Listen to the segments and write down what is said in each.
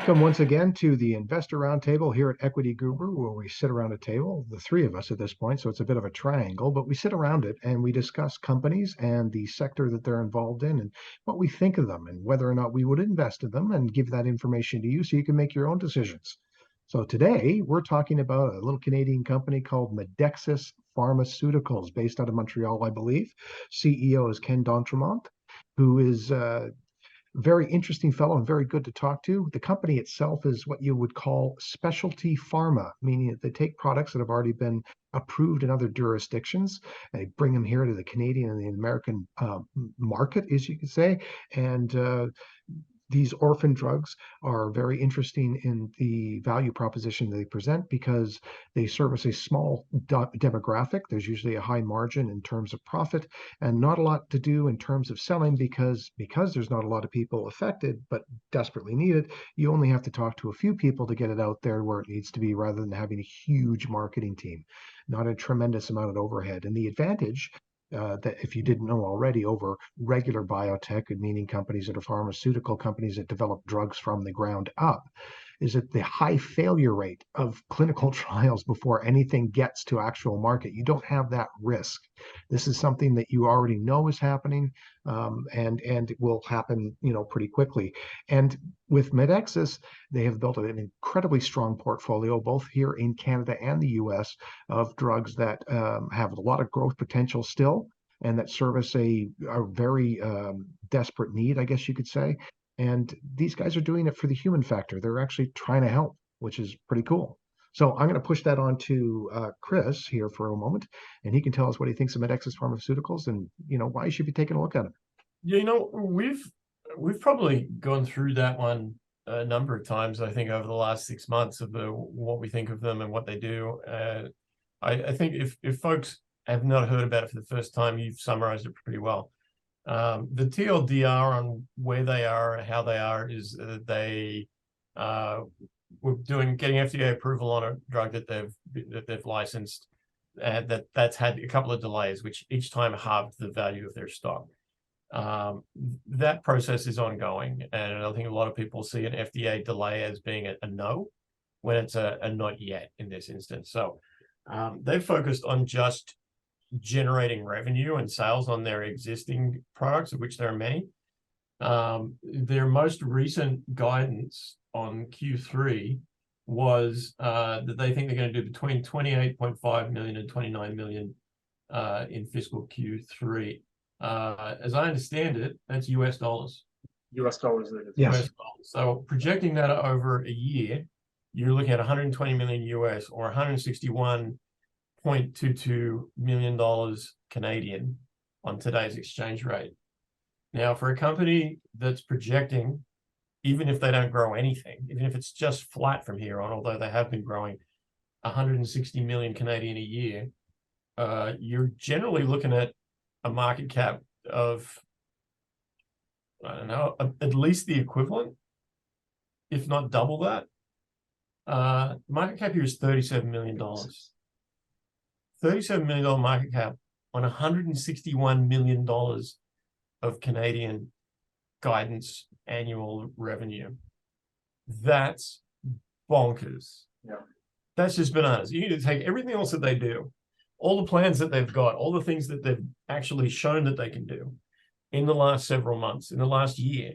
Welcome once again to the Investor Roundtable here at Equity.GURU, where we sit around a table, the three of us at this point, so it's a bit of a triangle, but we sit around it and we discuss companies and the sector that they're involved in and what we think of them and whether or not we would invest in them and give that information to you so you can make your own decisions. So today we're talking about a little Canadian company called Medexus Pharmaceuticals, based out of Montreal, I believe. CEO is Ken d'Entremont, who is very interesting fellow and very good to talk to. The company itself is what you would call specialty pharma, meaning that they take products that have already been approved in other jurisdictions. They bring them here to the Canadian and the American market, as you could say, and these orphan drugs are very interesting in the value proposition they present because they service a small demographic. There's usually a high margin in terms of profit and not a lot to do in terms of selling because there's not a lot of people affected but desperately need it. You only have to talk to a few people to get it out there where it needs to be rather than having a huge marketing team, not a tremendous amount of overhead. And the advantage that, if you didn't know already, over regular biotech, meaning companies that are pharmaceutical companies that develop drugs from the ground up, is that the high failure rate of clinical trials before anything gets to actual market. You don't have that risk. This is something that you already know is happening, and it will happen, pretty quickly. And with Medexus, they have built an incredibly strong portfolio, both here in Canada and the US, of drugs that have a lot of growth potential still, and that service a very desperate need, I guess you could say. And these guys are doing it for the human factor. They're actually trying to help, which is pretty cool. So I'm going to push that on to Chris here for a moment, and he can tell us what he thinks of Medexus Pharmaceuticals and why you should be taking a look at them. Yeah, we've probably gone through that one a number of times, I think, over the last 6 months of what we think of them and what they do. I think if folks have not heard about it for the first time, you've summarized it pretty well. The TLDR on where they are and how they are is that they were getting FDA approval on a drug that they've licensed, and that's had a couple of delays, which each time halved the value of their stock. That process is ongoing, and I think a lot of people see an FDA delay as being a no, when it's a not yet in this instance. So they've focused on just generating revenue and sales on their existing products, of which there are many. Their most recent guidance on Q3 was that they think they're going to do between 28.5 million and 29 million in fiscal Q3. As I understand it, that's US dollars. US dollars. Yes. US dollars. So projecting that over a year, you're looking at 120 million US, or 161.22 million dollars Canadian on today's exchange rate. Now, for a company that's projecting, even if they don't grow anything, even if it's just flat from here on, although they have been growing 160 million Canadian a year, you're generally looking at a market cap of, I don't know, at least the equivalent, if not double that. Market cap here is $37 million. $37 million market cap on $161 million of Canadian guidance annual revenue. That's bonkers. Yeah. That's just bananas. You need to take everything else that they do, all the plans that they've got, all the things that they've actually shown that they can do in the last several months, in the last year,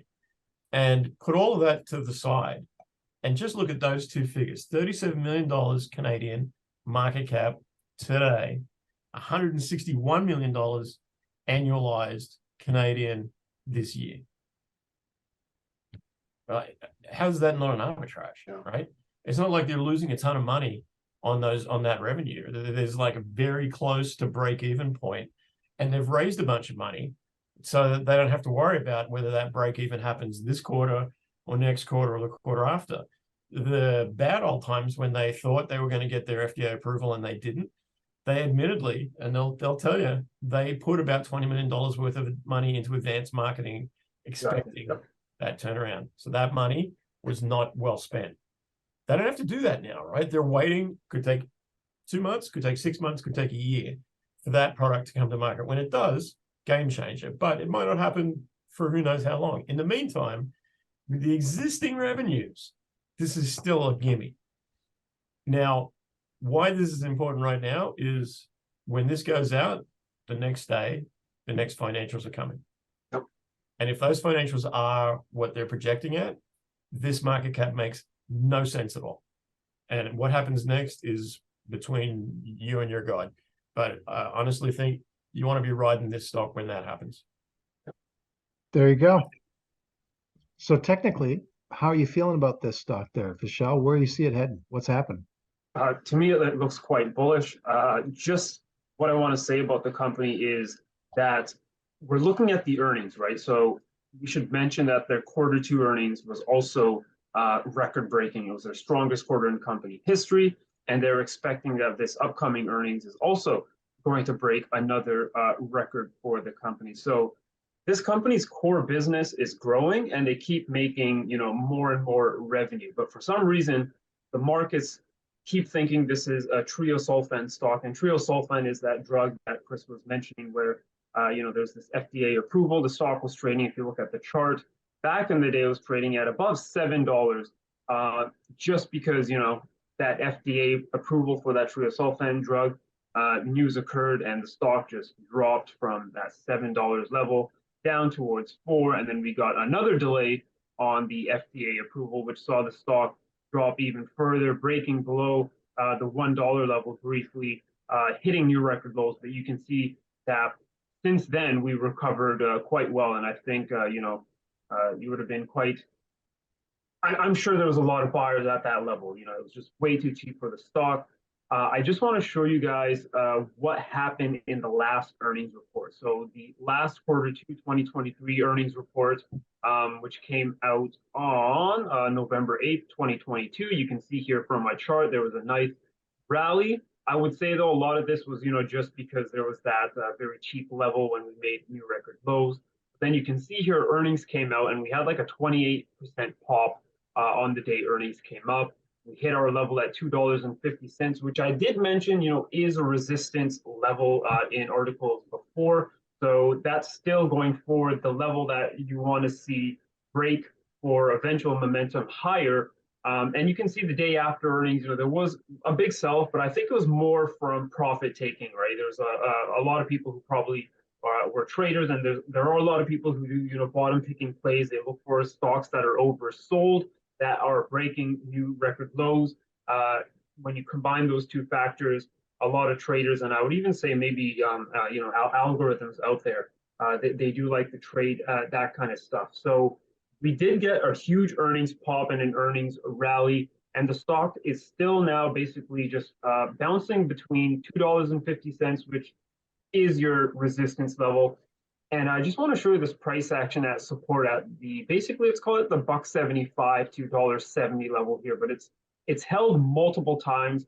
and put all of that to the side and just look at those two figures. $37 million Canadian market cap today, $161 million annualized Canadian this year. Right? How's that not an arbitrage, right? It's not like they're losing a ton of money on that revenue. There's like a very close to break-even point, and they've raised a bunch of money so that they don't have to worry about whether that break-even happens this quarter or next quarter or the quarter after. The bad old times when they thought they were going to get their FDA approval and they didn't, they admittedly, and they'll tell you, they put about $20 million worth of money into advanced marketing, expecting that turnaround. So that money was not well spent. They don't have to do that now, right? They're waiting. Could take 2 months, could take 6 months, could take a year for that product to come to market. When it does, game changer. But it might not happen for who knows how long. In the meantime, with the existing revenues this is still a gimme. Now, why this is important right now is when this goes out, the next day, the next financials are coming. Yep. And if those financials are what they're projecting at, this market cap makes no sense at all. And what happens next is between you and your God. But I honestly think you want to be riding this stock when that happens. There you go. So technically, how are you feeling about this stock there, Vishal? Where do you see it heading? What's happened? To me, it looks quite bullish. Just what I want to say about the company is that we're looking at the earnings, right? So we should mention that their Q2 earnings was also record-breaking. It was their strongest quarter in company history, and they're expecting that this upcoming earnings is also going to break another record for the company. So this company's core business is growing, and they keep making more and more revenue. But for some reason, the markets keep thinking this is a treosulfan stock, and treosulfan is that drug that Chris was mentioning, where there's this FDA approval. The stock was trading, if you look at the chart, back in the day, it was trading at above $7, just because that FDA approval for that treosulfan drug news occurred, and the stock just dropped from that $7 level down towards $4, and then we got another delay on the FDA approval, which saw the stock drop even further, breaking below the $1 level briefly, hitting new record lows. But you can see that since then we recovered quite well, and I think you would have been quite. I'm sure there was a lot of buyers at that level. It was just way too cheap for the stock. I just want to show you guys what happened in the last earnings report. So the last Q2 2023 earnings report, which came out on November 8th, 2022. You can see here from my chart, there was a nice rally. I would say, though, a lot of this was, just because there was that very cheap level when we made new record lows. Then you can see here earnings came out, and we had like a 28% pop on the day earnings came up. We hit our level at $2.50, which I did mention, is a resistance level in articles before. So that's still going forward the level that you want to see break for eventual momentum higher. And you can see the day after earnings, there was a big sell-off, but I think it was more from profit taking, right? There's a lot of people who probably were traders, and there are a lot of people who do bottom picking plays. They look for stocks that are oversold, that are breaking new record lows. When you combine those two factors, a lot of traders, and I would even say maybe algorithms out there, they do like to trade that kind of stuff. So we did get a huge earnings pop and an earnings rally, and the stock is still now basically just bouncing between $2.50, which is your resistance level. And I just want to show you this price action at support at basically let's call it the $1.75 to $1.70 level here, but it's held multiple times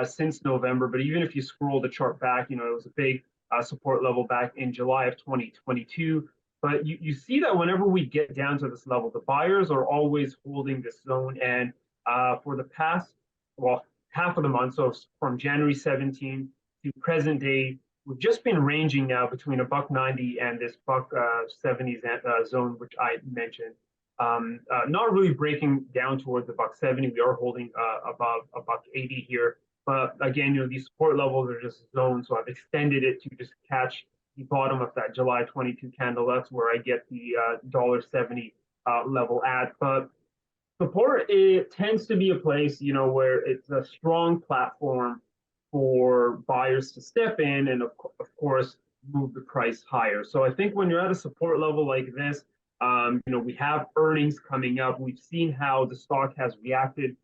since November. But even if you scroll the chart back, it was a big support level back in July of 2022. But you see that whenever we get down to this level, the buyers are always holding this zone. And for the past, half of the month, so from January 17 to present day, we've just been ranging now between $1.90 and this $1.70 zone, which I mentioned. Not really breaking down towards the $1.70. We are holding above $1.80 here. But again, these support levels are just zones, so I've extended it to just catch the bottom of that July 22 candle. That's where I get the $1.70 level at. But support, it tends to be a place, where it's a strong platform for buyers to step in and, of course, move the price higher. So I think when you're at a support level like this, we have earnings coming up. We've seen how the stock has reacted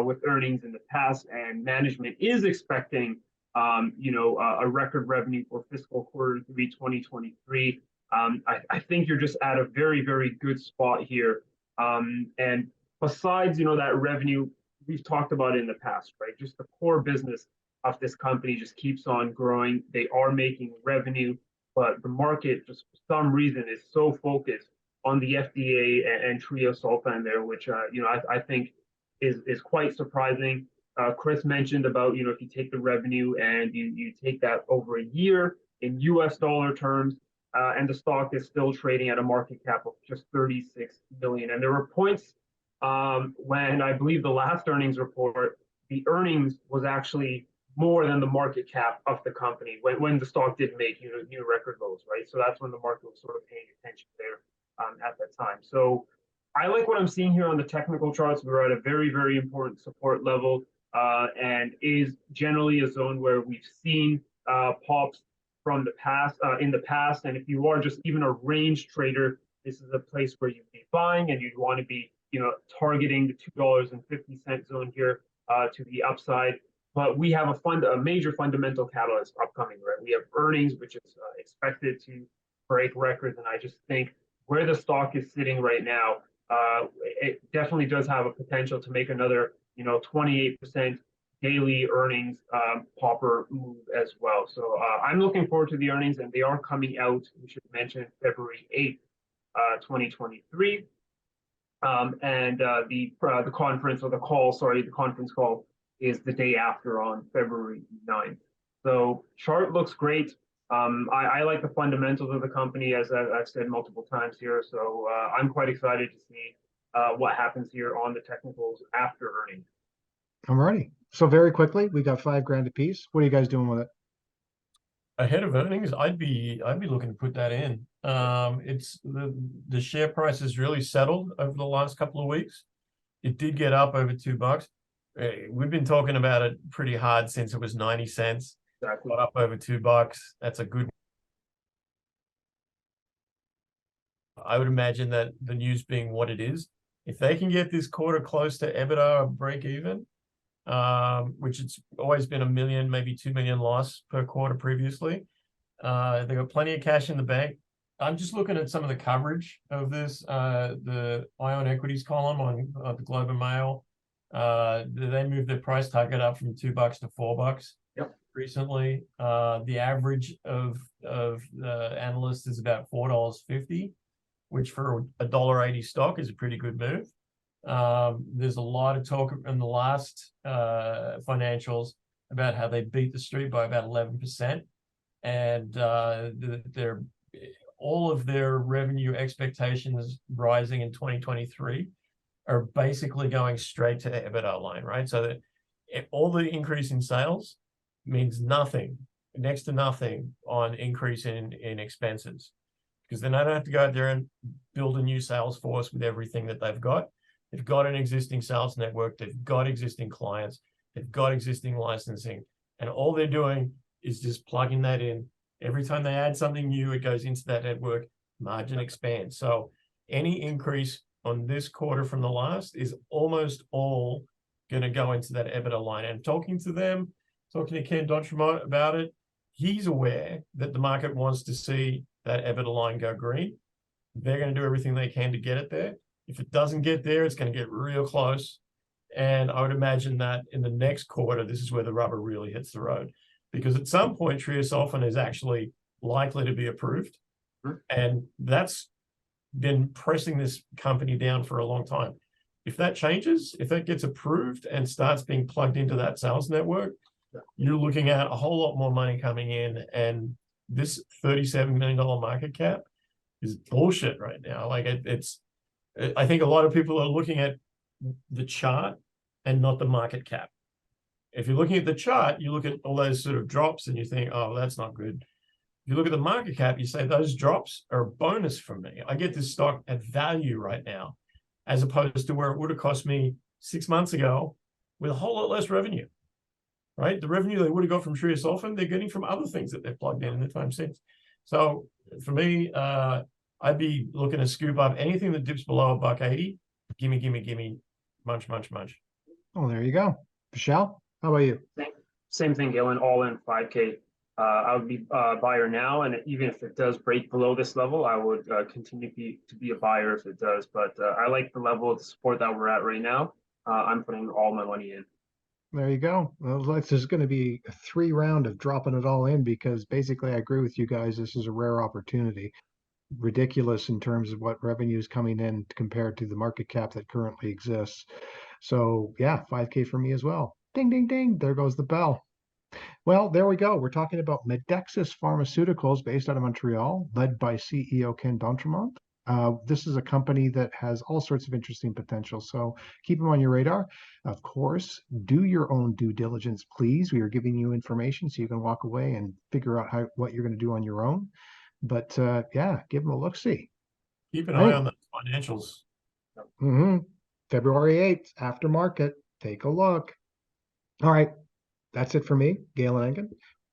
with earnings in the past, and management is expecting, a record revenue for fiscal Q3 2023. I think you're just at a very, very good spot here. And besides, that revenue we've talked about in the past, right? Just the core business of this company just keeps on growing. They are making revenue, but the market just for some reason is so focused on the FDA and treosulfan there, which I think is quite surprising. Chris mentioned about if you take the revenue and you take that over a year in US dollar terms, and the stock is still trading at a market cap of just 36 million. And there were points when I believe the last earnings report, the earnings was actually more than the market cap of the company when the stock did make new record lows, right? So that's when the market was sort of paying attention there at that time. So I like what I'm seeing here on the technical charts. We're at a very, very important support level, and is generally a zone where we've seen pops from the past, in the past. And if you are just even a range trader, this is a place where you'd be buying, and you'd want to be, targeting the $2.50 zone here to the upside. But we have a major fundamental catalyst upcoming, right? We have earnings, which is expected to break records, and I just think where the stock is sitting right now, it definitely does have a potential to make another, 28% daily earnings popper move as well. So I'm looking forward to the earnings, and they are coming out, we should mention, February 8th, 2023. And the conference, or the call, sorry, the conference call is the day after, on February 9th. So chart looks great. I like the fundamentals of the company, as I've said multiple times here. So I'm quite excited to see what happens here on the technicals after earnings. I'm ready. So very quickly, we got $5,000 a piece. What are you guys doing with it? Ahead of earnings, I'd be looking to put that in. It's the share price has really settled over the last couple of weeks. It did get up over $2. We've been talking about it pretty hard since it was 90 cents. Exactly. Got up over $2. That's a good. I would imagine that the news being what it is, if they can get this quarter close to EBITDA break even, which it's always been $1 million, maybe $2 million loss per quarter previously. They've got plenty of cash in the bank. I'm just looking at some of the coverage of this, the Ion Equities column on the Globe and Mail. They moved their price target up from $2 to $4 recently. The average of the analyst is about $4.50, which for a $1.80 stock is a pretty good move. There's a lot of talk in the last financials about how they beat the street by about 11%, and all of their revenue expectations rising in 2023 are basically going straight to the EBITDA line, right? So that all the increase in sales means nothing, next to nothing, on increase in expenses, because then they don't have to go out there and build a new sales force with everything that they've got. They've got an existing sales network. They've got existing clients. They've got existing licensing. And all they're doing is just plugging that in. Every time they add something new, it goes into that network, margin expands. So any increase on this quarter from the last is almost all going to go into that EBITDA line. And talking to Ken d'Entremont about it, he's aware that the market wants to see that EBITDA line go green. They're going to do everything they can to get it there. If it doesn't get there, it's going to get real close. And I would imagine that in the next quarter, this is where the rubber really hits the road. Because at some point, treosulfan is actually likely to be approved. And that's been pressing this company down for a long time. If that changes, if that gets approved and starts being plugged into that sales network, you're looking at a whole lot more money coming in. And this $37 million market cap is bullshit right now. Like I think a lot of people are looking at the chart and not the market cap. If you're looking at the chart, you look at all those sort of drops and you think, oh, that's not good. If you look at the market cap, you say those drops are a bonus for me. I get this stock at value right now, as opposed to where it would have cost me 6 months ago with a whole lot less revenue, right? The revenue they would have got from treosulfan, they're getting from other things that they've plugged in the time since. So for me, I'd be looking to scoop up anything that dips below $1.80. Gimme, munch. Oh, there you go. Michelle, how about you? Same thing, Galen, all in 5K. I would be a buyer now, and even if it does break below this level, I would continue to be a buyer if it does. But I like the level of the support that we're at right now. I'm putting all my money in. There you go. Well, there's going to be a 3-round of dropping it all in, because basically I agree with you guys. This is a rare opportunity. Ridiculous in terms of what revenue is coming in compared to the market cap that currently exists. So yeah, 5K for me as well. Ding, ding, ding. There goes the bell. Well, there we go. We're talking about Medexus Pharmaceuticals, based out of Montreal, led by CEO Ken d'Entremont. This is a company that has all sorts of interesting potential, so keep them on your radar. Of course, do your own due diligence, please. We are giving you information so you can walk away and figure out what you're going to do on your own. But yeah, give them a look-see. Keep an eye on the financials. February 8th, after market. Take a look. All right. That's it for me, Galen Engen,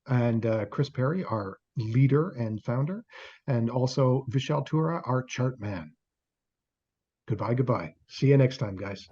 and Chris Perry, our leader and founder, and also Vishal Tura, our chart man. Goodbye, goodbye. See you next time, guys.